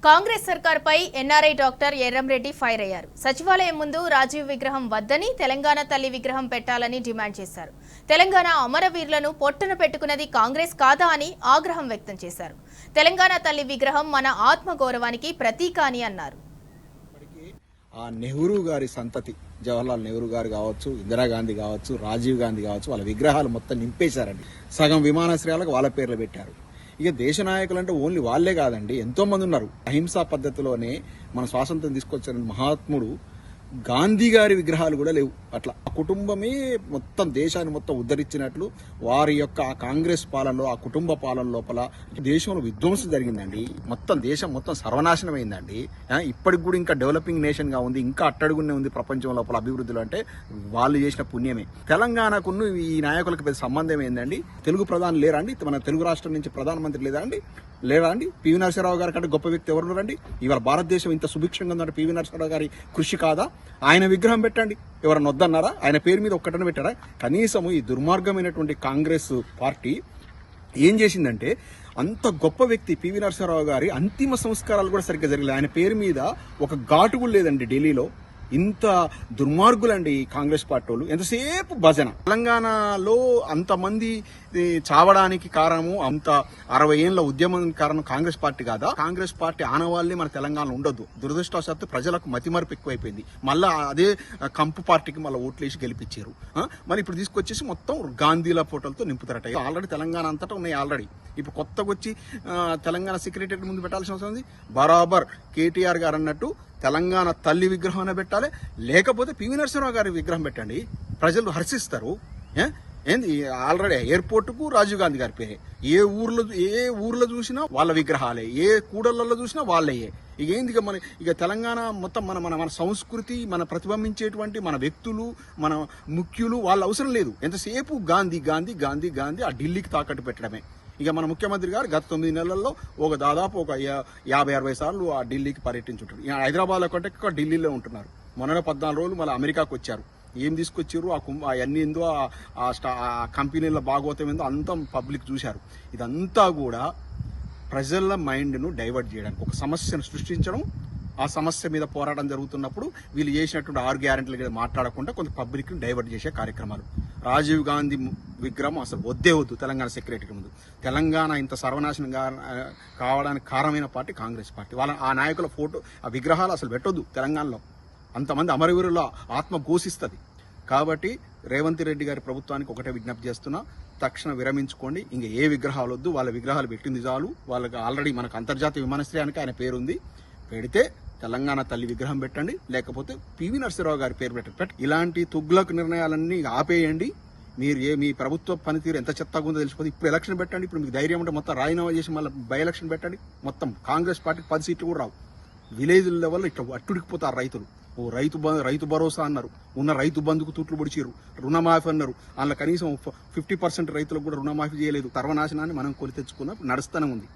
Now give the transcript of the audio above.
కాంగ్రెస్ సర్కార్పై NRI doctor Erramreddy fire అయ్యారు. సచివాలయం ముందు రాజీవ్ విగ్రహం వద్దని, తెలంగాణ తల్లి విగ్రహం పెట్టాలని డిమాండ్ చేశారు. తెలంగాణ అమరవీరులను పొట్టన పెట్టుకున్నది కాంగ్రెస్ కాదా అని ఆగ్రహం వ్యక్తం చేశారు. తెలంగాణ తల్లి విగ్రహం మన ఆత్మగౌరవానికి ప్రతీక అని అన్నారు. నెహ్రూ గారి సంతతి, జవహర్లాల్ నెహ్రూ గారు కావచ్చు, ఇందిరాగాంధీ కావచ్చు, రాజీవ్ గాంధీ కావచ్చు, వాళ్ళ విగ్రహాలు మొత్తం నింపేశారండి. సగం విమానాశ్రయాలకు వాళ్ళ పేర్లు పెట్టారు. ఇక దేశ నాయకులు అంటే ఓన్లీ వాళ్లే కాదండి, ఎంతో మంది ఉన్నారు. అహింసా పద్ధతిలోనే మన స్వాతంత్రం తీసుకొచ్చిన మహాత్ముడు గాంధీ గారి విగ్రహాలు కూడా లేవు. అట్లా ఆ కుటుంబమే మొత్తం దేశాన్ని మొత్తం ఉద్ధరించినట్లు వారి యొక్క ఆ కాంగ్రెస్ పాలనలో, ఆ కుటుంబ పాలన లోపల దేశంలో విధ్వంసం జరిగిందండి. మొత్తం దేశం మొత్తం సర్వనాశనం అయిందండి. ఇప్పటికి కూడా ఇంకా డెవలపింగ్ నేషన్ గా ఉంది, ఇంకా అట్టడుగునే ఉంది ప్రపంచం లోపల అభివృద్ధిలో. అంటే వాళ్ళు చేసిన పుణ్యమే. తెలంగాణకును ఈ నాయకులకు పెద్ద సంబంధం ఏందండి? తెలుగు ప్రధాని లేరా అండి? మన తెలుగు రాష్ట్రం నుంచి ప్రధానమంత్రి లేరా అండి? పివి నరసింహారావు గారి కంటే గొప్ప వ్యక్తి ఎవరు రండి? ఇవాళ భారతదేశం ఇంత సుభిక్షంగా ఉందంటే పివి నరసింహారావు గారి కృషి కాదా? ఆయన విగ్రహం పెట్టండి. ఎవరన్నా వద్దన్నారా? ఆయన పేరు మీద ఒక్కటనే పెట్టారా? కనీసం ఈ దుర్మార్గమైనటువంటి కాంగ్రెస్ పార్టీ ఏం చేసిందంటే, అంత గొప్ప వ్యక్తి పివి నరసింహారావు గారి అంతిమ సంస్కారాలు కూడా సరిగ్గా జరగలేదు. ఆయన పేరు మీద ఒక ఘాటు కూడా లేదండి ఢిల్లీలో. ఇంత దుర్మార్గులండి కాంగ్రెస్ పార్టీ వాళ్ళు. ఎంతసేపు భజన. తెలంగాణలో అంతమంది చావడానికి కారణము, అంత 60 ఏళ్ల ఉద్యమం కారణం కాంగ్రెస్ పార్టీ కాదా? కాంగ్రెస్ పార్టీ ఆనవాళ్ళని మన తెలంగాణలో ఉండొద్దు. దురదృష్టవశాత్తు ప్రజలకు మతిమరుపు ఎక్కువైపోయింది. మళ్ళా అదే కంపు పార్టీకి మళ్ళీ ఓట్లేసి గెలిపించారు. మరి ఇప్పుడు తీసుకొచ్చేసి మొత్తం గాంధీల ఫోటోలతో నింపుతారట. ఆల్రెడీ తెలంగాణ అంతటా ఉన్నాయి. ఆల్రెడీ ఇప్పుడు కొత్తగా వచ్చి తెలంగాణ సెక్రటరీ ముందు పెట్టాల్సిన అవసరం ఉంది. బరాబర్ కేటీఆర్ గారు అన్నట్టు తెలంగాణ తల్లి విగ్రహం పెట్టాలి, లేకపోతే పివి నరసింహారావు గారి విగ్రహం పెట్టండి. ప్రజలు హర్షిస్తారు. ఏంది ఆల్రెడీ ఎయిర్పోర్ట్ కు రాజీవ్ గాంధీ గారి పేరే. ఏ ఊర్లో చూసినా వాళ్ళ విగ్రహాలే, ఏ కూడళ్లలో చూసినా వాళ్ళయ్యే. ఇక ఏంది ఇక తెలంగాణ మొత్తం మన సంస్కృతి, మన ప్రతిబింబించేటువంటి మన వ్యక్తులు, మన ముఖ్యులు వాళ్ళ అవసరం లేదు. ఎంతసేపు గాంధీ గాంధీ గాంధీ గాంధీ ఆ ఢిల్లీకి తాకట్టు పెట్టడమే. ఇక మన ముఖ్యమంత్రి గారు గత 9 నెలల్లో దాదాపు ఒక 50-60 సార్లు ఆ ఢిల్లీకి పర్యటించుంటారు. హైదరాబాద్ లో కంటే ఎక్కువ ఢిల్లీలో ఉంటున్నారు. మొన్న 14 రోజులు మళ్ళీ అమెరికాకు వచ్చారు. ఏం తీసుకొచ్చారు? అవన్నీ ఏందో, ఆ కంపెనీల భాగవతం ఏందో అంతా పబ్లిక్ చూశారు. ఇదంతా కూడా ప్రజల మైండ్ను డైవర్ట్ చేయడానికి, ఒక సమస్యను సృష్టించడం, ఆ సమస్య మీద పోరాటం జరుగుతున్నప్పుడు వీళ్ళు చేసినటువంటి 6 గ్యారెంటీలు మాట్లాడకుండా కొంత పబ్లిక్ ని డైవర్ట్ చేసే కార్యక్రమాలు. రాజీవ్ గాంధీ విగ్రహం అసలు వద్దు తెలంగాణ సెక్రటరీ ముందు. తెలంగాణ ఇంత సర్వనాశనం కావడానికి కారణమైన పార్టీ కాంగ్రెస్ పార్టీ. ఆ నాయకుల ఫోటో, ఆ విగ్రహాలు అసలు పెట్టొద్దు తెలంగాణలో. అంతమంది అమరవీరుల ఆత్మ ఘోషిస్తుంది. కాబట్టి రేవంత్ రెడ్డి గారి ప్రభుత్వానికి ఒకటే విజ్ఞప్తి చేస్తున్నా, తక్షణ విరమించుకోండి. ఇంకా ఏ విగ్రహాలు వద్దు. వాళ్ళ విగ్రహాలు పెట్టింది చాలు. వాళ్ళకి ఆల్రెడీ మనకు అంతర్జాతీయ విమానాశ్రయానికి ఆయన పేరుంది. పెడితే తెలంగాణ తల్లి విగ్రహం పెట్టండి, లేకపోతే పివి నరసింహారావు గారి పేరు పెట్టండి. ఇలాంటి తుగ్లక్ నిర్ణయాలన్నీ ఆపేయండి. మీ ప్రభుత్వ పనితీరు ఎంత చెత్తగా ఉందో తెలిసిపోతుంది. ఇప్పుడు ఎలక్షన్ పెట్టండి. ఇప్పుడు మీకు ధైర్యం ఉంటే మొత్తం రాజీనామా చేసి మళ్ళీ బై ఎలక్షన్ పెట్టండి. మొత్తం కాంగ్రెస్ పార్టీకి 10 సీట్లు కూడా రావు. విలేజ్ లెవెల్ ఇట్లా అట్టుడికిపోతారు రైతులు. రైతు భరోసా అన్నారు, ఉన్న రైతు బంధుకు తూట్లు పొడిచారు. రుణమాఫీ అన్నారు, అందులో కనీసం 50% రైతులకు కూడా రుణమాఫీ చేయలేదు. సర్వనాశనాన్ని మనం కొని తెచ్చుకున్న నడుస్తూనే ఉంది.